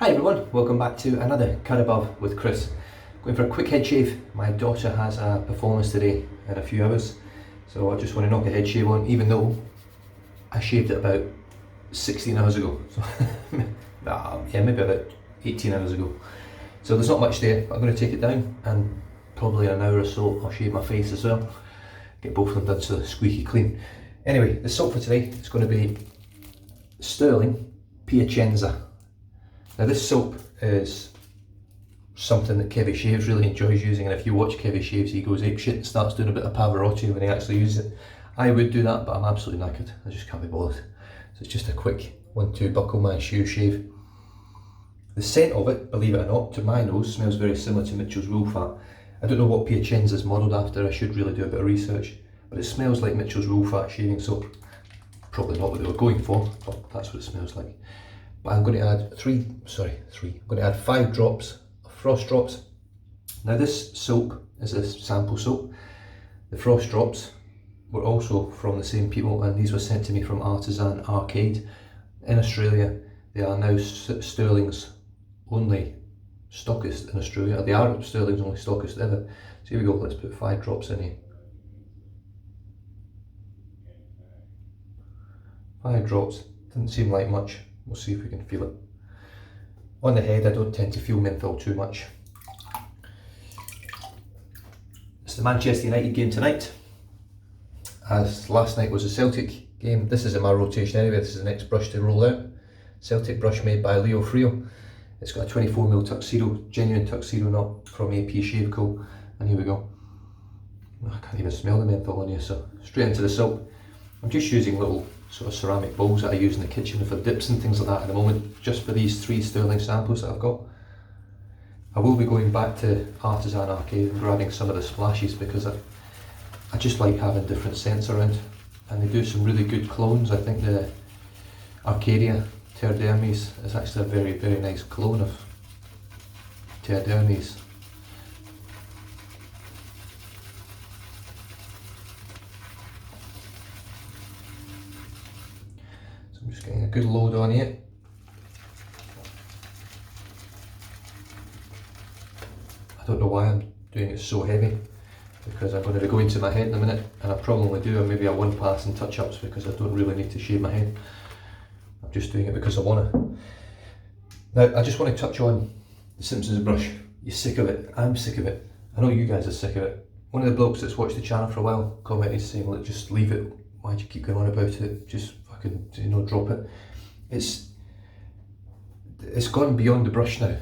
Hi everyone, welcome back to another Cut Above with Chris. Going for a quick head shave. My daughter has a performance today in a few hours, so I just want to knock a head shave on, even though I shaved it about 16 hours ago. So yeah, maybe about 18 hours ago. So there's not much there, but I'm going to take it down, and probably in an hour or so I'll shave my face as well. Get both of them done so they're squeaky clean. Anyway, the soap for today is going to be Stirling Piacenza. Now this soap is something that Kevy Shaves really enjoys using, and if you watch Kevy Shaves he goes apeshit and starts doing a bit of Pavarotti when he actually uses it. I would do that, but I'm absolutely knackered. I just can't be bothered. So it's just a quick 1-2 buckle my shoe shave. The scent of it, believe it or not, to my nose smells very similar to Mitchell's Wool Fat. I don't know what Piacenza is modelled after, I should really do a bit of research, but it smells like Mitchell's Wool Fat shaving soap. Probably not what they were going for, but that's what it smells like. But I'm going to add I'm going to add 5 drops of frost drops. Now this soap is a sample soap. The frost drops were also from the same people, and these were sent to me from Artisan Arcade in Australia. They are now Stirling's only stockist in Australia. They are Stirling's only stockist ever. So here we go, let's put 5 drops in here. 5 drops, doesn't seem like much. We'll see if we can feel it. On the head, I don't tend to feel menthol too much. It's the Manchester United game tonight. As last night was a Celtic game, this is in my rotation anyway. This is the next brush to roll out. Celtic brush made by Leo Frio. It's got a 24mm tuxedo, genuine tuxedo, not from AP Shave Co. And here we go. I can't even smell the menthol on here, so straight into the soap. I'm just using little sort of ceramic bowls that I use in the kitchen for dips and things like that at the moment, just for these 3 Stirling samples that I've got. I will be going back to Artisan Arcade and grabbing some of the splashes, because I just like having different scents around, and they do some really good clones. I think the Arcadia Terre d'Hermes is actually a very, very nice clone of Terre d'Hermes. I'm just getting a good load on here. I don't know why I'm doing it so heavy, because I'm going to be going to my head in a minute, and I probably do maybe a 1 pass and touch-ups, because I don't really need to shave my head. I'm just doing it because I want to. Now I just want to touch on the Simpsons brush. You're sick of it, I'm sick of it. I know you guys are sick of it. One of the blokes that's watched the channel for a while commented saying, look, just leave it, why'd you keep going on about it, just fucking, drop it. It's gone beyond the brush now.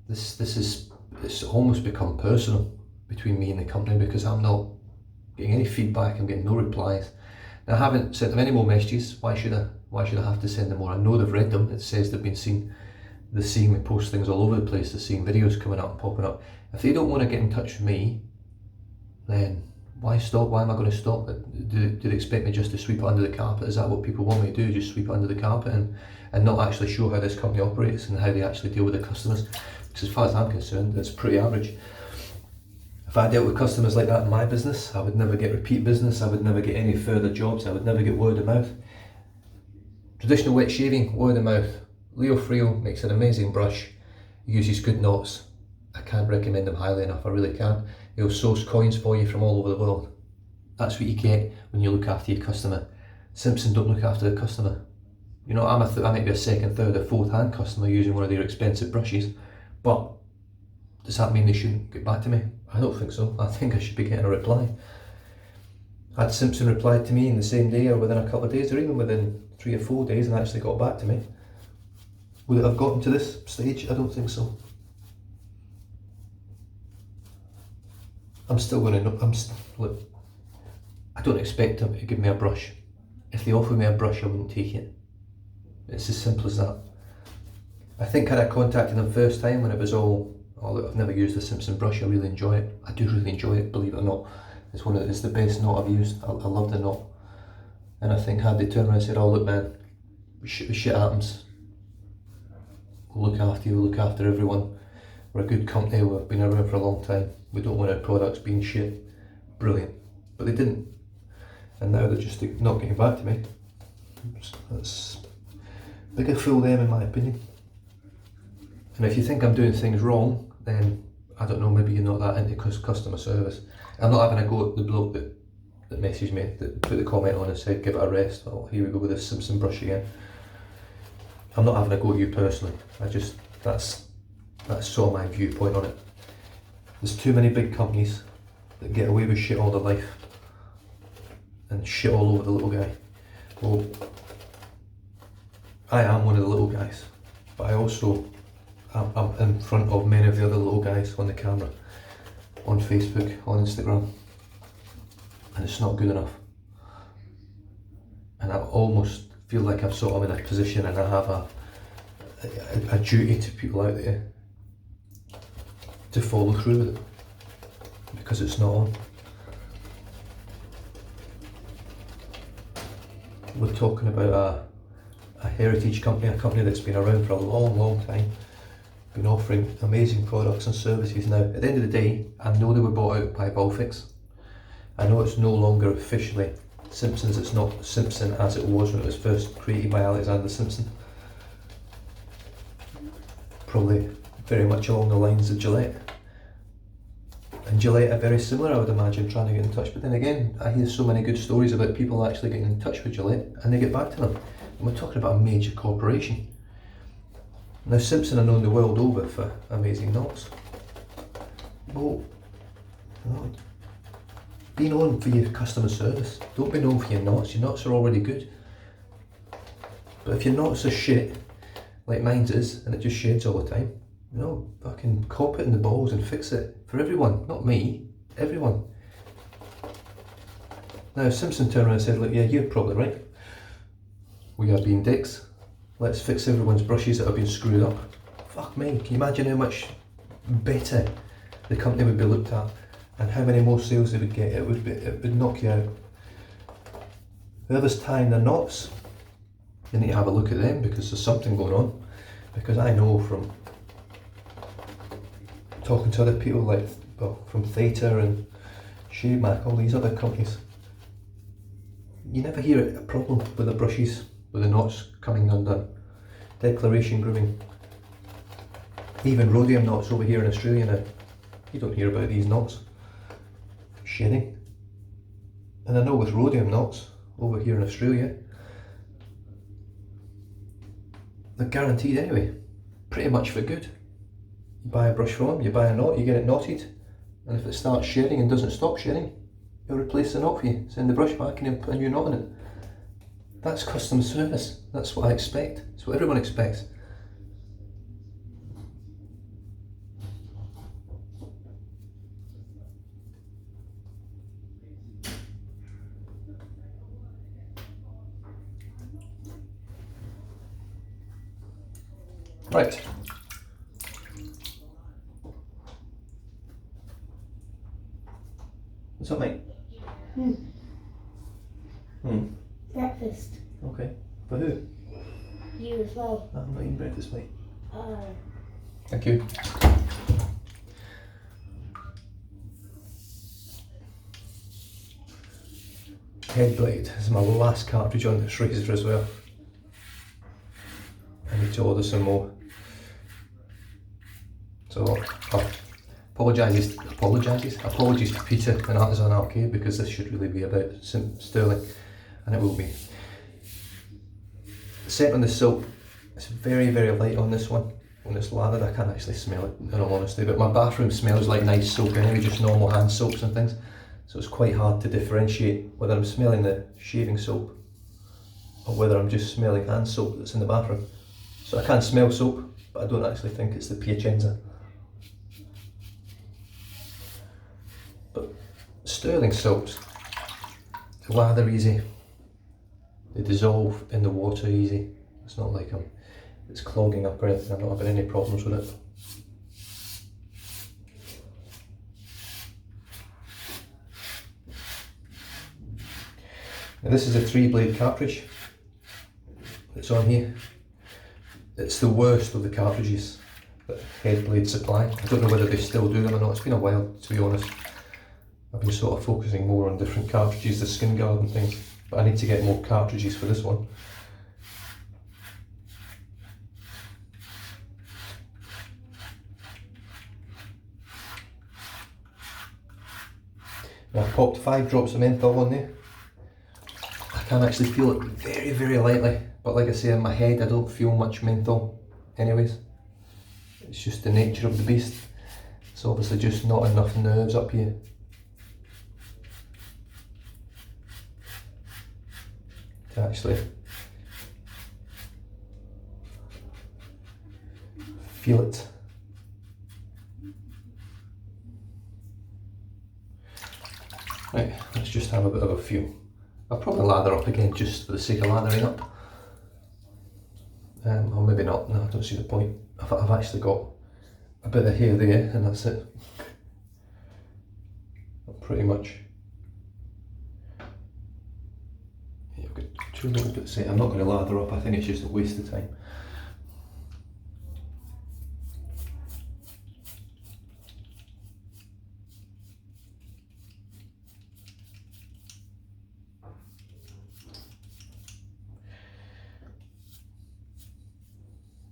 It's almost become personal between me and the company, because I'm not getting any feedback, I'm getting no replies. Now I haven't sent them any more messages. Why should I have to send them more? I know they've read them. It says they've been seeing me post things all over the place, they're seeing videos coming up and popping up. If they don't want to get in touch with me, then why stop? Why am I going to stop? Do they expect me just to sweep it under the carpet? Is that what people want me to do, just sweep it under the carpet and not actually show how this company operates and how they actually deal with the customers? Because as far as I'm concerned, it's pretty average. If I dealt with customers like that in my business, I would never get repeat business, I would never get any further jobs, I would never get word of mouth. Traditional wet shaving, word of mouth. Leo Frio makes an amazing brush, he uses good knots. I can't recommend him highly enough, I really can't. He'll source coins for you from all over the world. That's what you get when you look after your customer. Simpson don't look after the customer. You know, I might be a second, third or fourth hand customer using one of their expensive brushes, but does that mean they shouldn't get back to me? I don't think so. I think I should be getting a reply. Had Simpson replied to me in the same day, or within a couple of days, or even within 3 or 4 days, and actually got back to me, would it have gotten to this stage? I don't think so. I'm still going to look, I don't expect them to give me a brush. If they offer me a brush, I wouldn't take it. It's as simple as that. I think had I contacted them first time when it was all, oh look, I've never used the Simpson brush, I really enjoy it. I do really enjoy it, believe it or not. It's the best knot I've used. I love the knot. And I think had they turned around and said, oh look man, shit happens. We'll look after you, we'll look after everyone. We're a good company, we've been around for a long time. We don't want our products being shit. Brilliant. But they didn't. And now they're just not getting back to me. That's bigger fool them in my opinion. And if you think I'm doing things wrong, then I don't know, maybe you're not that into customer service. I'm not having a go at the bloke that messaged me, that put the comment on and said give it a rest. Oh, here we go with this Simpson brush again. I'm not having a go at you personally. That's sort of my viewpoint on it. There's too many big companies that get away with shit all their life and shit all over the little guy. Well, I am one of the little guys, but I also I'm in front of many of the other little guys on the camera, on Facebook, on Instagram, and it's not good enough. And I almost feel like I'm sort of in a position and I have a duty to people out there to follow through with it, because it's not on. We're talking about a heritage company, a company that's been around for a long time, been offering amazing products and services. Now, at the end of the day, I know they were bought out by Balfix. I know it's no longer officially Simpsons, it's not Simpson as it was when it was first created by Alexander Simpson. Probably very much along the lines of Gillette. And Gillette are very similar, I would imagine, trying to get in touch. But then again, I hear so many good stories about people actually getting in touch with Gillette and they get back to them. And we're talking about a major corporation. Now, Simpson are known the world over for amazing knots. Well, be known for your customer service. Don't be known for your knots. Your knots are already good. But if your knots are shit, like mine's is, and it just sheds all the time, fucking cop it in the balls and fix it. For everyone, not me, everyone. Now, if Simpson turned around and said, look, yeah, you're probably right. We are being dicks. Let's fix everyone's brushes that have been screwed up. Fuck me, can you imagine how much better the company would be looked at and how many more sales they would get? It would knock you out. Whoever's tying their knots, you need to have a look at them, because there's something going on. Because I know from talking to other people, like, from Theta and Shave Mac, all these other companies, you never hear a problem with the brushes, with the knots coming undone. Declaration grooving. Even rhodium knots over here in Australia now, you don't hear about these knots shedding. And I know with rhodium knots over here in Australia, they're guaranteed anyway, pretty much for good. You buy a brush from them, you buy a knot, you get it knotted, and if it starts shedding and doesn't stop shedding, he'll replace the knot for you, send the brush back and he'll put a new knot in it. That's customer service. That's what I expect. It's what everyone expects. Right. What's up, mate? Breakfast. Okay. For who? You as well. I'm not eating breakfast, mate. Oh. Thank you. Headblade. This is my last cartridge on this razor as well. I need to order some more. So, apologies to Peter and Artisan Arcade, because this should really be about Stirling, and it will be. The scent on the soap, it's very light on this one. When it's lathered, I can't actually smell it, in all honesty, but my bathroom smells like nice soap anyway, just normal hand soaps and things, so it's quite hard to differentiate whether I'm smelling the shaving soap or whether I'm just smelling hand soap that's in the bathroom. So I can smell soap, but I don't actually think it's the Piacenza. But Stirling soaps, they lather easy, they dissolve in the water easy. It's not like it's clogging up or anything. I'm not having any problems with it. Now this is a 3-blade cartridge that's on here. It's the worst of the cartridges that Headblade supply. I don't know whether they still do them or not. It's been a while, to be honest. I've been sort of focusing more on different cartridges, the skin guard and things, but I need to get more cartridges for this one. And I've popped 5 drops of menthol on there. I can actually feel it very, very lightly, but like I say, in my head I don't feel much menthol anyways. It's just the nature of the beast. It's obviously just not enough nerves up here to actually feel it. Right, let's just have a bit of a feel. I'll probably lather up again just for the sake of lathering up. Or maybe not, no, I don't see the point. I've actually got a bit of hair there and that's it. Pretty much. Yeah, I've got too little bit to say. I'm not going to lather up, I think it's just a waste of time.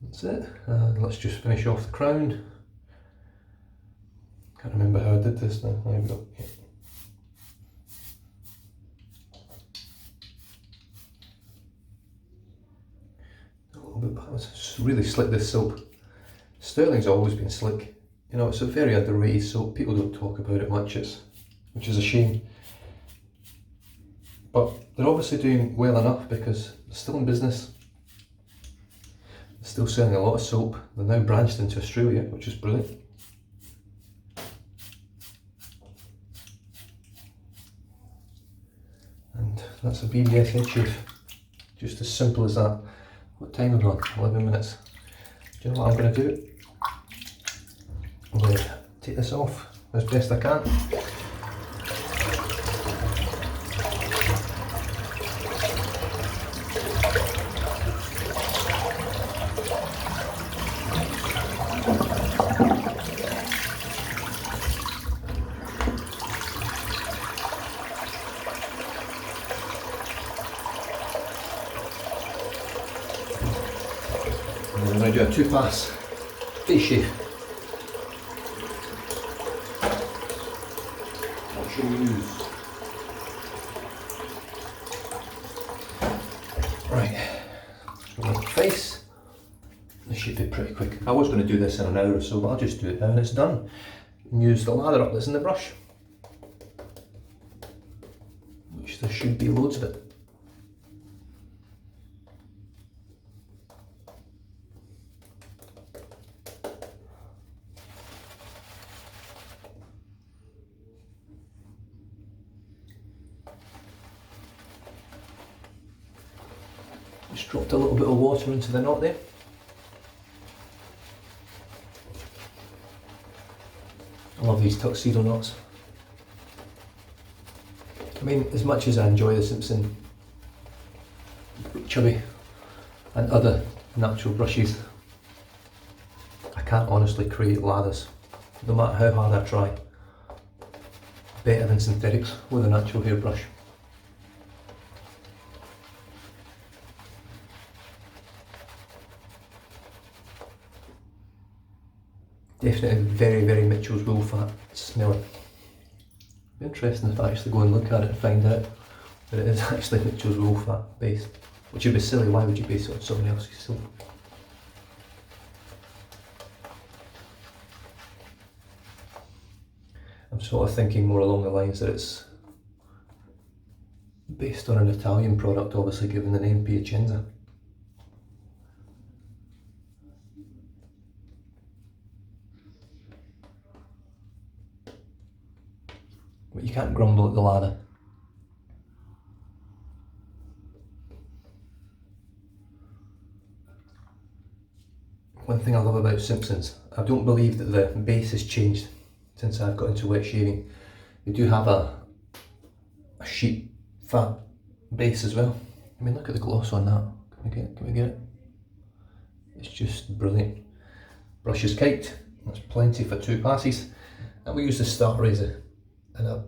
That's it, and let's just finish off the crown. Can't remember how I did this now. There we go. Yeah. A little bit back. It's really slick, this soap. Stirling's always been slick. You know, it's a very underrated soap. People don't talk about it much, which is a shame. But they're obviously doing well enough because they're still in business. They're still selling a lot of soap. They're now branched into Australia, which is brilliant. And that's a BBS head shave. Just as simple as that. What time have we on? 11 minutes. Do you know what I'm going to do? I'm going to take this off as best I can. And then I'm going to do a 2-pass face shave. What should we use? Right, so we've got the face. This should be pretty quick. I was going to do this in an hour or so, but I'll just do it now and it's done. And use the lather up that's in the brush, which there should be loads of it. Just dropped a little bit of water into the knot there. I love these tuxedo knots. I mean, as much as I enjoy the Simpson Chubby and other natural brushes, I can't honestly create lathers, no matter how hard I try, better than synthetics with a natural hairbrush. Definitely very, very Mitchell's wool fat smelling. Interesting if I actually go and look at it and find out that it is actually Mitchell's wool fat based. Which would be silly, why would you base it on someone else's soap? I'm sort of thinking more along the lines that it's based on an Italian product, obviously given the name Piacenza. But you can't grumble at the lather. One thing I love about Simpsons, I don't believe that the base has changed since I've got into wet shaving. They do have a sheep fat base as well. I mean, look at the gloss on that. Can we get it? It's just brilliant. Brush is caked, that's plenty for 2 passes. And we use the start razor. And I've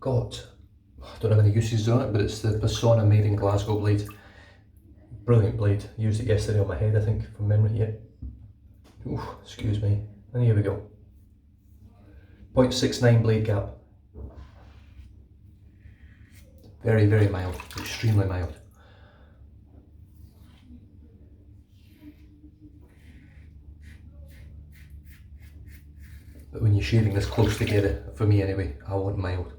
got, I don't have any uses on it, but it's the Persona made in Glasgow blade. Brilliant blade. Used it yesterday on my head, I think, from memory. Yeah. Ooh, excuse me. And here we go. 0.69 blade gap. Very, very mild, extremely mild. But when you're shaving this close together, for me anyway, I want mild.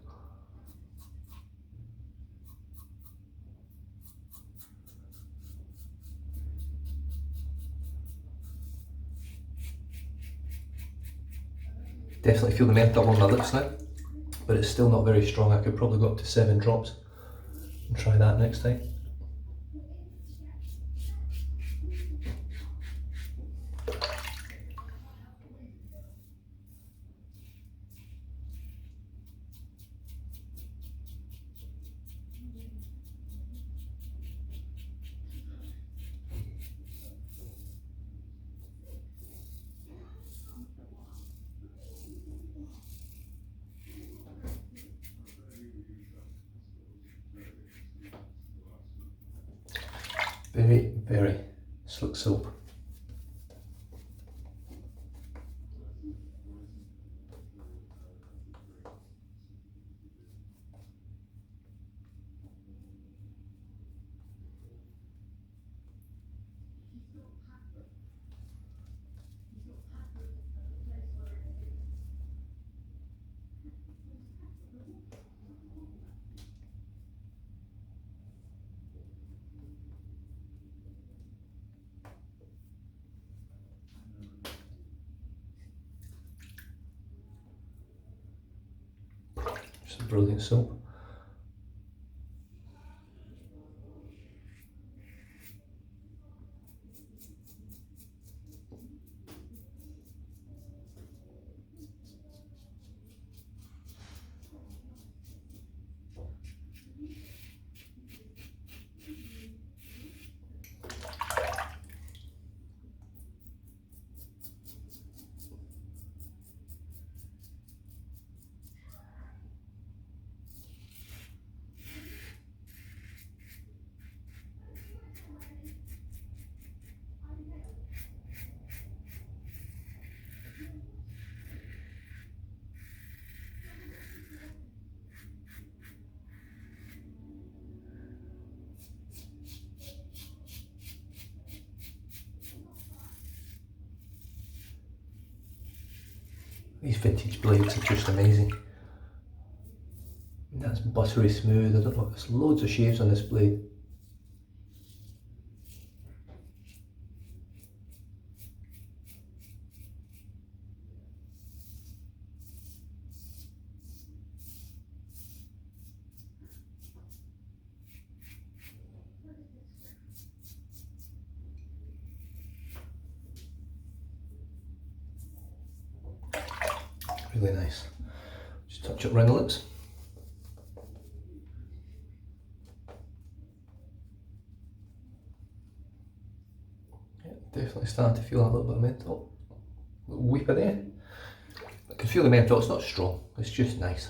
Definitely feel the menthol on my lips now, but it's still not very strong. I could probably go up to 7 drops and try that next time. Very, very slick soap. Just a brilliant soap. These vintage blades are just amazing. That's buttery smooth. I don't know, there's loads of shaves on this blade. Really nice. Just touch up around the lips. Yeah, definitely starting to feel a little bit of menthol. A little weep of there. I can feel the menthol, it's not strong, it's just nice.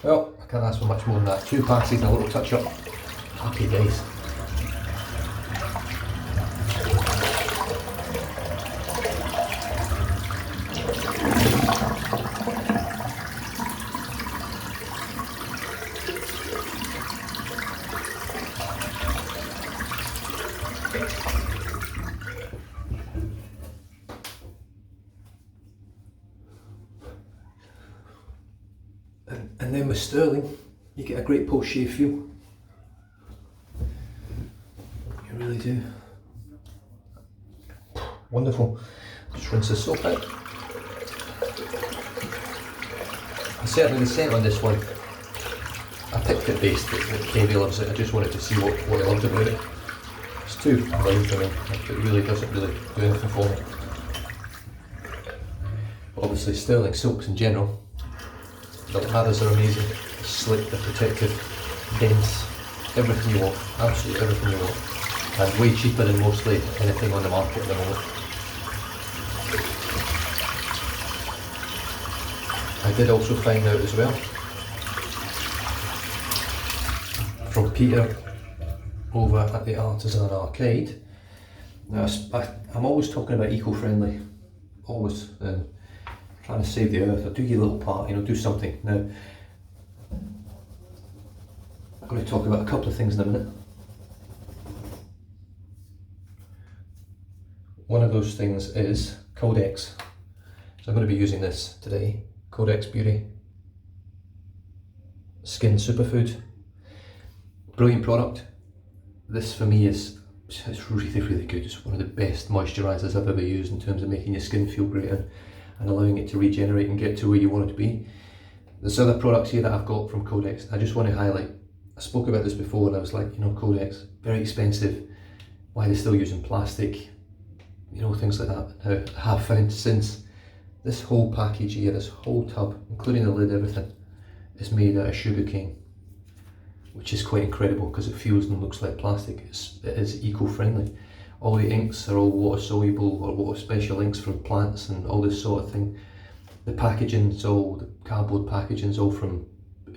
Well, I can't ask for much more than that. 2 passes and a little touch up. Happy days. And then with Stirling, you get a great post-shave feel. You really do. Wonderful. Just rinse the soap out. Certainly the scent on this one, I picked it based that Kevy loves it. I just wanted to see what he loved about it. It's too brown for me. It really doesn't really do anything for me. But obviously Stirling silks in general, the lathers are amazing. They're slick, they're protective, dense, everything you want, absolutely everything you want. And way cheaper than mostly anything on the market at the moment. I did also find out as well from Peter over at the Artisan Arcade. Now, I'm always talking about eco-friendly, always, and trying to save the earth, or do your little part, do something. Now, I'm going to talk about a couple of things in a minute. One of those things is Codex. So I'm going to be using this today. Codex Beauty Skin Superfood. Brilliant product. This for me it's really, really good. It's one of the best moisturisers I've ever used in terms of making your skin feel great and allowing it to regenerate and get to where you want it to be. There's other products here that I've got from Codex. I just want to highlight. I spoke about this before and I was like, Codex, very expensive. Why are they still using plastic? Things like that. Now, I have found since this whole package here, this whole tub, including the lid, everything, is made out of sugarcane, which is quite incredible because it feels and looks like plastic. It is eco-friendly. All the inks are all water soluble or water special inks from plants and all this sort of thing. The packaging's all, the cardboard packaging's all from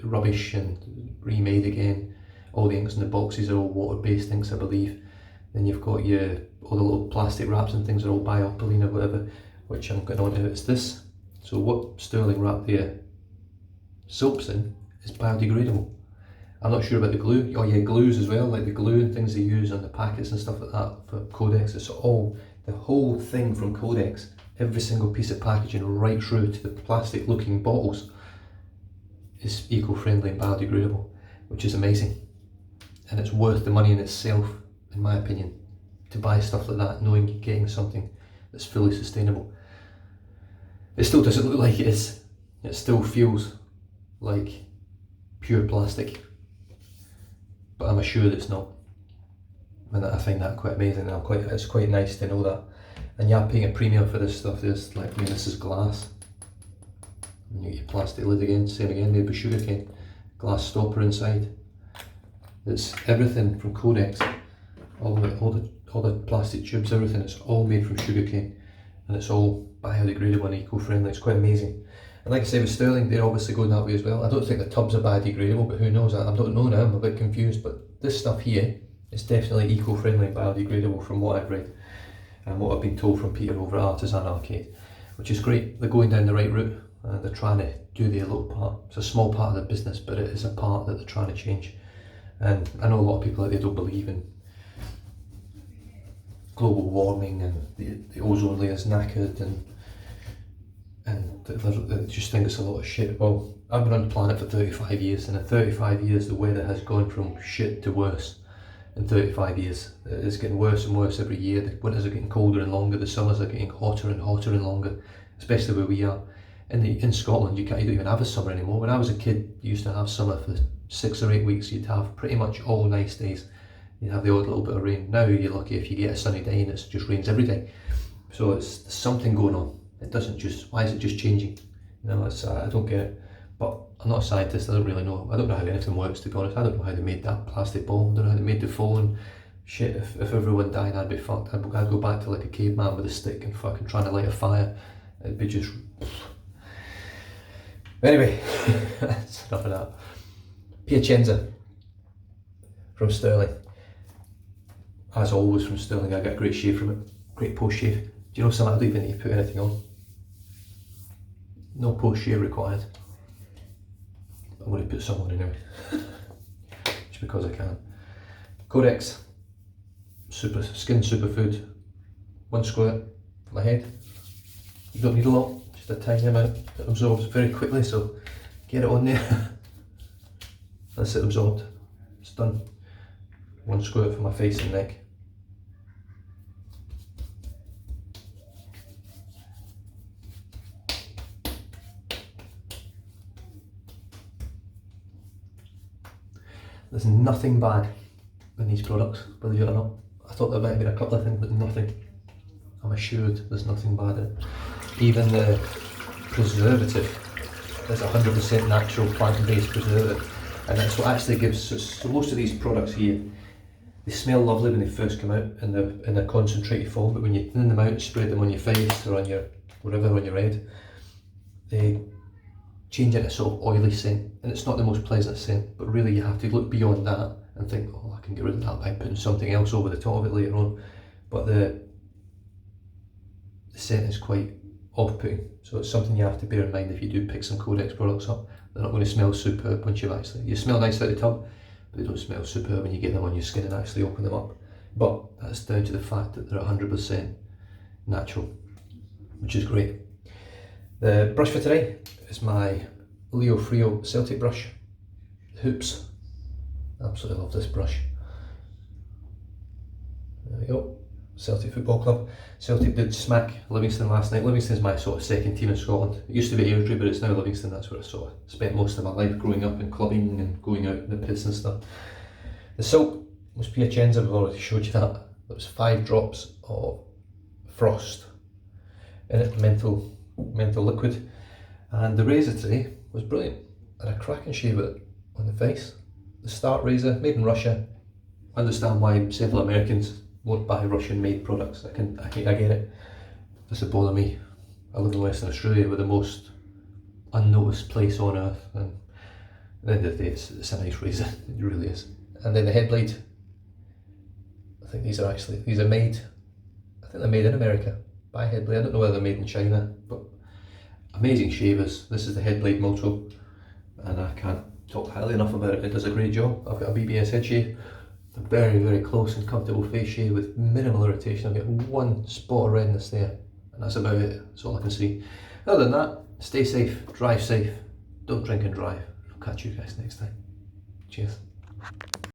rubbish and remade again. All the inks in the boxes are all water-based inks, I believe. Then you've got all the little plastic wraps and things are all biopolene or whatever, which I'm getting on to. It's this. So what Stirling wrap there soaps in is biodegradable. I'm not sure about the glue. Oh yeah, glues as well, like the glue and things they use on the packets and stuff like that for Codex. It's all, the whole thing from Codex, every single piece of packaging right through to the plastic looking bottles is eco-friendly and biodegradable, which is amazing. And it's worth the money in itself, in my opinion, to buy stuff like that, knowing you're getting something that's fully sustainable. It still doesn't look like it is. It still feels like pure plastic, but I'm assured it's not. And I find that quite amazing. It's quite nice to know that. And you're paying a premium for this stuff. There's like, this is glass. And you get your plastic lid again, same again, made with sugarcane. Glass stopper inside. It's everything from Codex. All the plastic tubes, everything, it's all made from sugarcane, and it's all biodegradable and eco-friendly. It's quite amazing. And like I say with Stirling, they're obviously going that way as well. I don't think the tubs are biodegradable, but who knows? I don't know now, I'm a bit confused, but this stuff here is definitely eco-friendly and biodegradable from what I've read and what I've been told from Peter over at Artisan Arcade, which is great. They're going down the right route. They're trying to do their little part. It's a small part of the business, but it is a part that they're trying to change. And I know a lot of people out there don't believe in global warming and the ozone layer's knackered and they just think it's a lot of shit. Well, I've been on the planet for 35 years, and in 35 years the weather has gone from shit to worse. In 35 years it's getting worse and worse every year. The winters are getting colder and longer, the summers are getting hotter and hotter and longer, especially where we are. In Scotland you don't even have a summer anymore. When I was a kid you used to have summer for 6 or 8 weeks. You'd have pretty much all nice days. You have the odd little bit of rain. Now you're lucky if you get a sunny day and it just rains every day. So there's something going on. It doesn't just, why is it just changing? I don't get it. But I'm not a scientist, I don't really know. I don't know how anything works, to be honest. I don't know how they made that plastic ball. I don't know how they made the phone. Shit, if everyone died I'd be fucked. I'd go back to like a caveman with a stick and fucking trying to light a fire. It'd be just... Anyway, that's enough of that. Piacenza from Stirling. As always from Stirling, I get a great shave from it. Great post shave. Do you know something? I don't even need to put anything on. No post shave required. I'm going to put some on anyway. Just because I can. Codex Skin Superfood. 1 squirt for my head. You don't need a lot, just a tiny amount. It absorbs very quickly, so get it on there. That's it absorbed. It's done. 1 squirt for my face and neck. There's nothing bad in these products, believe it or not. I thought there might have been a couple of things, but nothing. I'm assured there's nothing bad in it. Even the preservative is 100% natural plant-based preservative, and that's what actually gives, so most of these products here, they smell lovely when they first come out in a concentrated form, but when you thin them out and spread them on your face or on your, wherever on your head, they change into sort of oily scent, and it's not the most pleasant scent, but really you have to look beyond that and think, oh, I can get rid of that by putting something else over the top of it later on. But the scent is quite off-putting, so it's something you have to bear in mind if you do pick some Codex products up. They're not going to smell superb once you've actually, you smell nice out of the tub, but they don't smell superb when you get them on your skin and actually open them up. But that's down to the fact that they're 100% natural, which is great. The brush for today is my Leo Frio Celtic brush, Hoops. Absolutely love this brush. There we go. Celtic Football Club. Celtic did smack Livingston last night. Livingston's my sort of second team in Scotland. It used to be Airdrie, but it's now Livingston. That's where I sort of spent most of my life growing up and clubbing and going out in the pits and stuff. The soap was Piacenza, we've already showed you that. There was 5 drops of frost in it, menthol liquid. And the razor today was brilliant. I had a cracking shave with it on the face. The Start razor, made in Russia. I understand why several Americans won't buy Russian-made products. I get it. Doesn't bother me. I live in Western Australia, with the most unnoticed place on earth, and at the end of the day, it's a nice razor. It really is. And then the head blade. I think these are made. I think they're made in America by Head Blade. I don't know whether they're made in China, but amazing shavers. This is the Head Blade Moto, and I can't talk highly enough about it. It does a great job. I've got a BBS head shave. A very, very close and comfortable face shave with minimal irritation. I've got one spot of redness there, and that's about it. That's all I can see. Other than that, stay safe, drive safe, don't drink and drive. I'll catch you guys next time. Cheers.